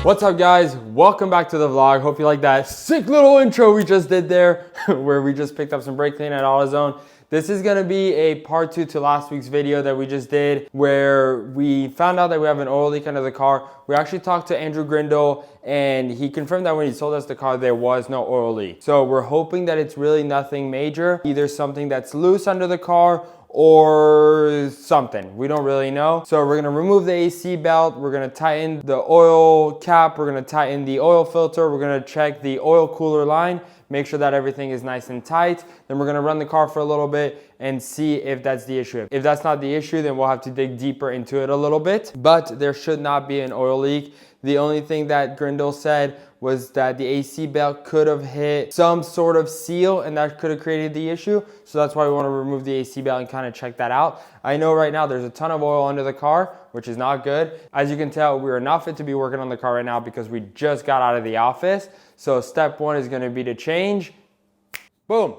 What's up guys, welcome back to the vlog. Hope you like that sick little intro we just did there where we just picked up some brake clean at AutoZone. This is gonna be a part 2 to last week's video that we just did where we found out that we have an oil leak under the car. We actually talked to Andrew Grindle and he confirmed that when he sold us the car there was no oil leak. So we're hoping that it's really nothing major, either something that's loose under the car or something, we don't really know. So we're gonna remove the AC belt, we're gonna tighten the oil cap, we're gonna tighten the oil filter, we're gonna check the oil cooler line, make sure that everything is nice and tight. Then we're gonna run the car for a little bit and see if that's the issue. If that's not the issue, then we'll have to dig deeper into it a little bit, but there should not be an oil leak. The only thing that Grindle said was that the AC belt could have hit some sort of seal and that could have created the issue. So that's why we want to remove the AC belt and kind of check that out. I know right now there's a ton of oil under the car, which is not good. As you can tell, we are not fit to be working on the car right now because we just got out of the office. So step 1 is going to be to change. Boom,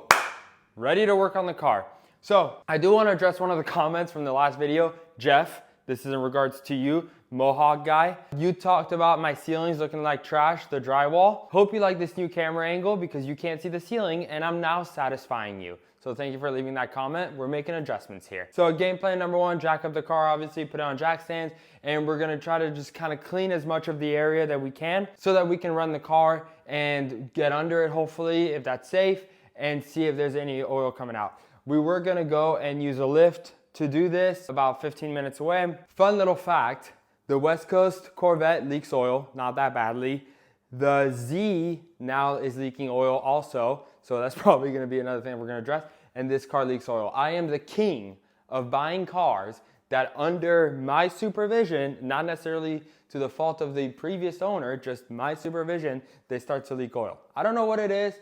ready to work on the car. So I do want to address one of the comments from the last video. Jeff, this is in regards to you, Mohawk guy. You talked about my ceilings looking like trash, the drywall. Hope you like this new camera angle because you can't see the ceiling and I'm now satisfying you. So thank you for leaving that comment. We're making adjustments here. So game plan number 1, jack up the car, obviously put it on jack stands, and we're gonna try to just kind of clean as much of the area that we can so that we can run the car and get under it, hopefully, if that's safe, and see if there's any oil coming out. We were gonna go and use a lift to do this about 15 minutes away. Fun little fact, the West Coast Corvette leaks oil, not that badly. The Z now is leaking oil also, so that's probably gonna be another thing we're gonna address. And this car leaks oil. I am the king of buying cars that under my supervision, not necessarily to the fault of the previous owner, just my supervision, they start to leak oil. I don't know what it is,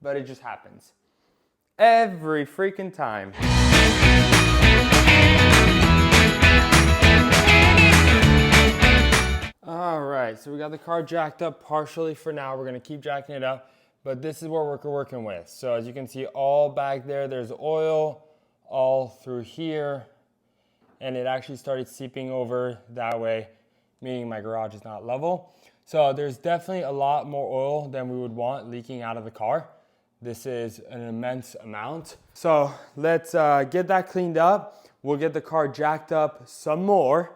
but it just happens. Every freaking time. All right, so we got the car jacked up partially for now. We're gonna keep jacking it up, but this is what we're working with. So as you can see, all back there, there's oil, all through here, and it actually started seeping over that way, meaning my garage is not level. So there's definitely a lot more oil than we would want leaking out of the car. This is an immense amount. So let's get that cleaned up. We'll get the car jacked up some more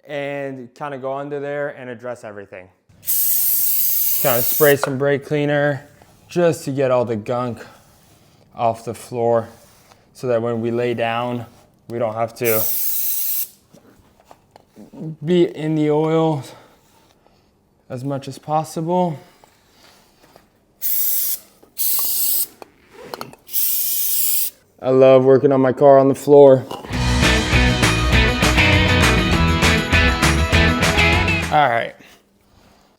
and kind of go under there and address everything. Kind of spray some brake cleaner just to get all the gunk off the floor so that when we lay down, we don't have to be in the oil as much as possible. I love working on my car on the floor. All right,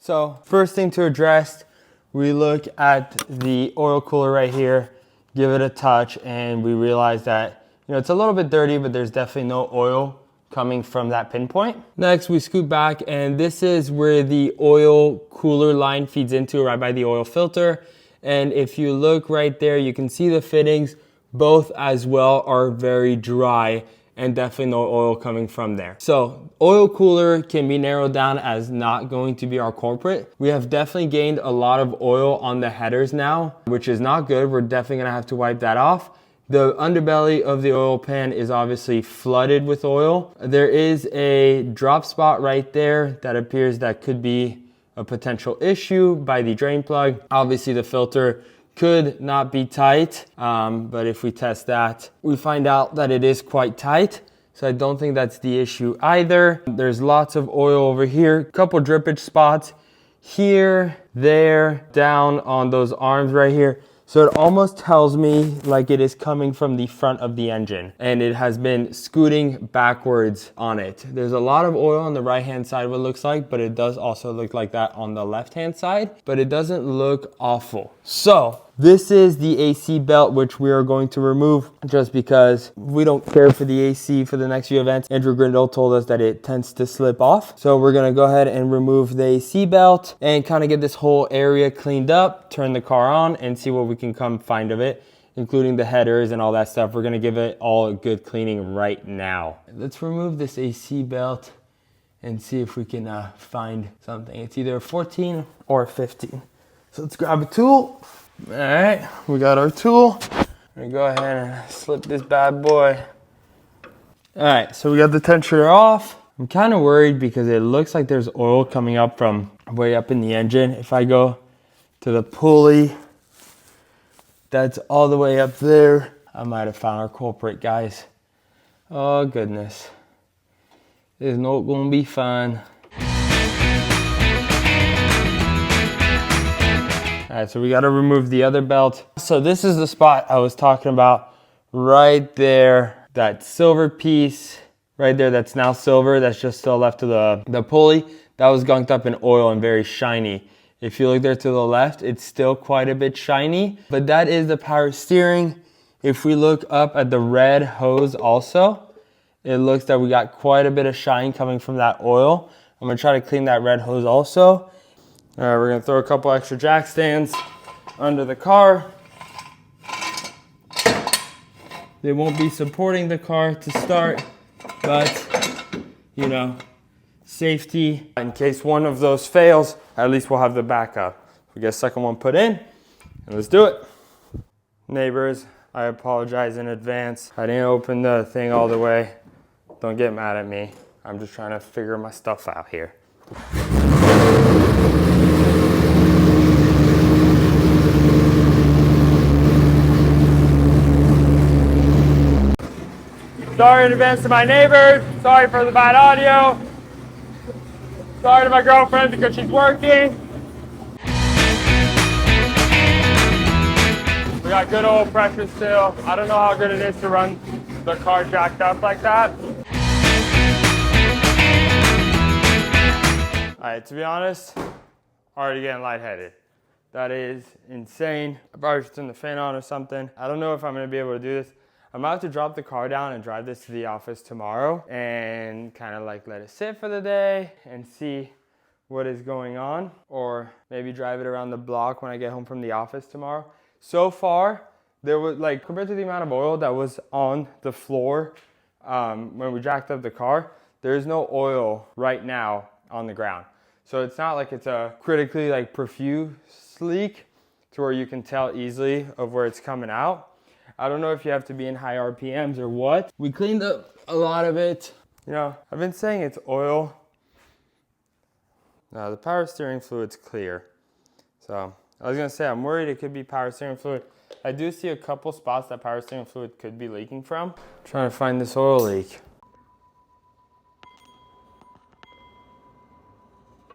so first thing to address, we look at the oil cooler right here, give it a touch, and we realize that, you know, it's a little bit dirty, but there's definitely no oil coming from that pinpoint. Next, we scoot back, and this is where the oil cooler line feeds into, right by the oil filter. And if you look right there, you can see the fittings, both as well are very dry and definitely no oil coming from there. So oil cooler can be narrowed down as not going to be our culprit. We have definitely gained a lot of oil on the headers now, which is not good. We're definitely gonna have to wipe that off. The underbelly of the oil pan is obviously flooded with oil. There is a drop spot right there that appears that could be a potential issue by the drain plug. Obviously the filter could not be tight, but if we test that, we find out that it is quite tight. So I don't think that's the issue either. There's lots of oil over here, a couple drippage spots here, there, down on those arms right here. So it almost tells me like it is coming from the front of the engine and it has been scooting backwards on it. There's a lot of oil on the right-hand side, what it looks like, but it does also look like that on the left-hand side, but it doesn't look awful. So this is the AC belt, which we are going to remove just because we don't care for the AC for the next few events. Andrew Grindle told us that it tends to slip off. So we're gonna go ahead and remove the AC belt and kind of get this whole area cleaned up, turn the car on and see what we can come find of it, including the headers and all that stuff. We're gonna give it all a good cleaning right now. Let's remove this AC belt and see if we can find something. It's either a 14 or a 15. So let's grab a tool. All right, we got our tool. I'm gonna go ahead and slip this bad boy. All right, so we got the tensioner off. I'm kind of worried because it looks like there's oil coming up from way up in the engine. If I go to the pulley, that's all the way up there. I might have found our culprit, guys. Oh goodness. It's not gonna be fun. All right, so we gotta remove the other belt. So this is the spot I was talking about, right there. That silver piece right there that's now silver, that's just still left to the pulley, that was gunked up in oil and very shiny. If you look there to the left, it's still quite a bit shiny, but that is the power steering. If we look up at the red hose also, it looks that we got quite a bit of shine coming from that oil. I'm gonna try to clean that red hose also. All right, we're gonna throw a couple extra jack stands under the car. They won't be supporting the car to start, but you know, safety. In case one of those fails, at least we'll have the backup. We get a second one put in, and let's do it. Neighbors, I apologize in advance. I didn't open the thing all the way. Don't get mad at me. I'm just trying to figure my stuff out here. Sorry in advance to my neighbors. Sorry for the bad audio. Sorry to my girlfriend because she's working. We got good oil pressure still. I don't know how good it is to run the car jacked up like that. All right, to be honest, already getting lightheaded. That is insane. I probably should turn the fan on or something. I don't know if I'm gonna be able to do this. I'm about to drop the car down and drive this to the office tomorrow and kind of like let it sit for the day and see what is going on, or maybe drive it around the block when I get home from the office tomorrow. So far, there was like, compared to the amount of oil that was on the floor when we jacked up the car, there's no oil right now on the ground. So it's not like it's a critically like profuse leak to where you can tell easily of where it's coming out. I don't know if you have to be in high RPMs or what. We cleaned up a lot of it. You know, I've been saying it's oil. Now the power steering fluid's clear. So I was gonna say, I'm worried it could be power steering fluid. I do see a couple spots that power steering fluid could be leaking from. I'm trying to find this oil leak.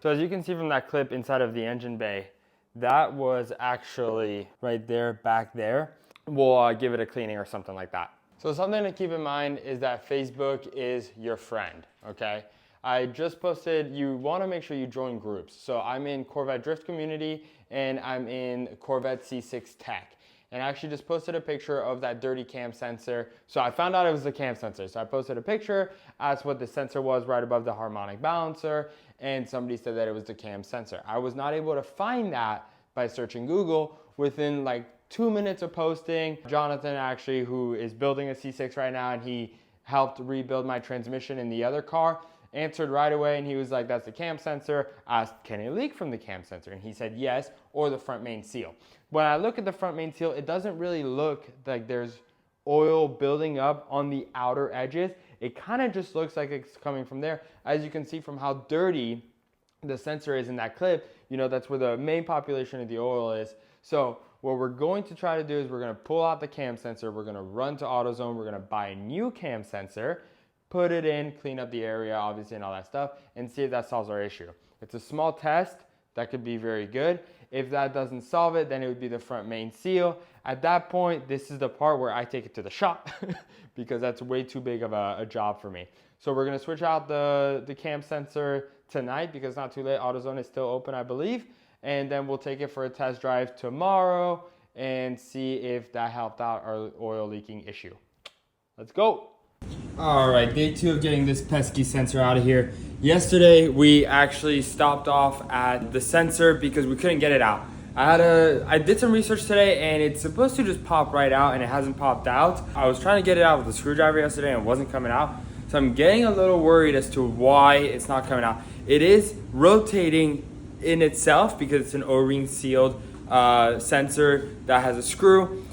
So as you can see from that clip inside of the engine bay, that was actually right there, back there. We'll give it a cleaning or something like that. So something to keep in mind is that Facebook is your friend, okay? I just posted, you wanna make sure you join groups. So I'm in Corvette Drift Community and I'm in Corvette C6 Tech. And I actually just posted a picture of that dirty cam sensor. So I found out it was the cam sensor. So I posted a picture, asked what the sensor was right above the harmonic balancer, and somebody said that it was the cam sensor. I was not able to find that by searching Google. Within like 2 minutes of posting, Jonathan actually, who is building a C6 right now, and he helped rebuild my transmission in the other car, answered right away, and he was like, that's the cam sensor. Asked, can it leak from the cam sensor? And he said yes, or the front main seal. When I look at the front main seal, it doesn't really look like there's oil building up on the outer edges. It kind of just looks like it's coming from there. As you can see from how dirty the sensor is in that clip, you know, that's where the main population of the oil is. So what we're going to try to do is we're gonna pull out the cam sensor, we're gonna run to AutoZone, we're gonna buy a new cam sensor, put it in, clean up the area, obviously, and all that stuff, and see if that solves our issue. It's a small test, that could be very good. If that doesn't solve it, then it would be the front main seal. At that point, this is the part where I take it to the shop because that's way too big of a job for me. So we're gonna switch out the cam sensor tonight because it's not too late. AutoZone is still open, I believe. And then we'll take it for a test drive tomorrow and see if that helped out our oil leaking issue. Let's go. All right, day 2 of getting this pesky sensor out of here. Yesterday, we actually stopped off at the sensor because we couldn't get it out. I did some research today and it's supposed to just pop right out and it hasn't popped out. I was trying to get it out with a screwdriver yesterday and it wasn't coming out. So I'm getting a little worried as to why it's not coming out. It is rotating in itself because it's an O-ring sealed sensor that has a screw,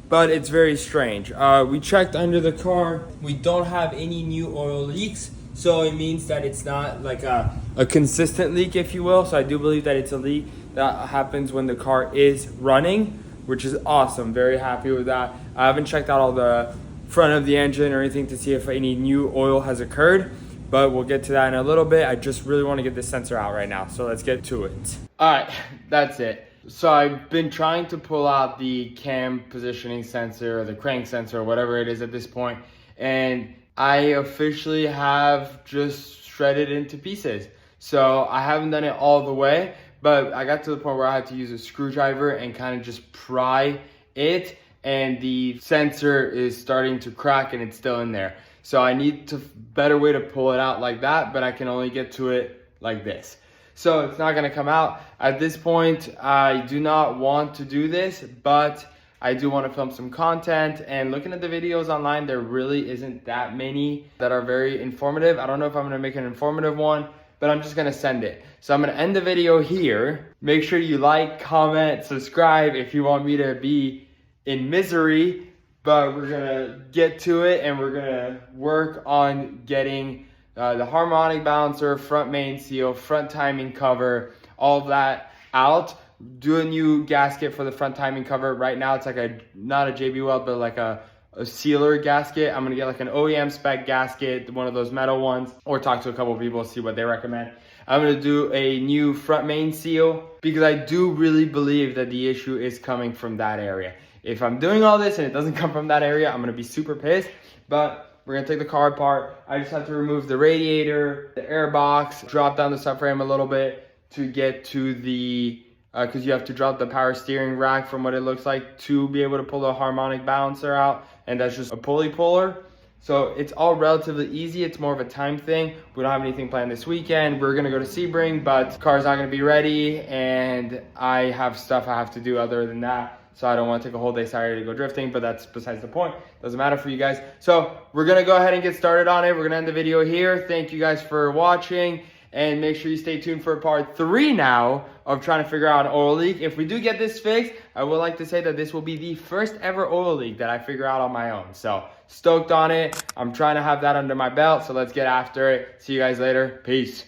but it's very strange. We checked under the car. We don't have any new oil leaks, so it means that it's not like a consistent leak, if you will. So I do believe that it's a leak that happens when the car is running, which is awesome. Very happy with that. I haven't checked out all the front of the engine or anything to see if any new oil has occurred, but we'll get to that in a little bit. I just really want to get this sensor out right now, so let's get to it. All right, that's it. So I've been trying to pull out the cam positioning sensor or the crank sensor or whatever it is at this point, and I officially have just shredded into pieces. So I haven't done it all the way, but I got to the point where I had to use a screwdriver and kind of just pry it, and the sensor is starting to crack and it's still in there. So I need to better way to pull it out like that, but I can only get to it like this. So it's not gonna come out. At this point, I do not want to do this, but I do want to film some content, and looking at the videos online, there really isn't that many that are very informative. I don't know if I'm gonna make an informative one, but I'm just gonna send it. So I'm gonna end the video here. Make sure you like, comment, subscribe if you want me to be in misery, but we're gonna get to it and we're gonna work on getting the harmonic balancer, front main seal, front timing cover, all of that out. Do a new gasket for the front timing cover. Right now it's like not a JB Weld, but like a sealer gasket. I'm gonna get like an OEM spec gasket, one of those metal ones, or talk to a couple people, see what they recommend. I'm gonna do a new front main seal because I do really believe that the issue is coming from that area. If I'm doing all this and it doesn't come from that area, I'm gonna be super pissed, but we're gonna take the car apart. I just have to remove the radiator, the air box, drop down the subframe a little bit to get to the, because you have to drop the power steering rack from what it looks like to be able to pull the harmonic balancer out, and that's just a pulley puller. So it's all relatively easy. It's more of a time thing. We don't have anything planned this weekend. We're gonna go to Sebring, but the car's not gonna be ready, and I have stuff I have to do other than that. So I don't want to take a whole day Saturday to go drifting, but that's besides the point. Doesn't matter for you guys. So we're gonna go ahead and get started on it. We're gonna end the video here. Thank you guys for watching, and make sure you stay tuned for part 3 now of trying to figure out an oil leak. If we do get this fixed, I would like to say that this will be the first ever oil leak that I figure out on my own. So stoked on it. I'm trying to have that under my belt, so let's get after it. See you guys later. Peace.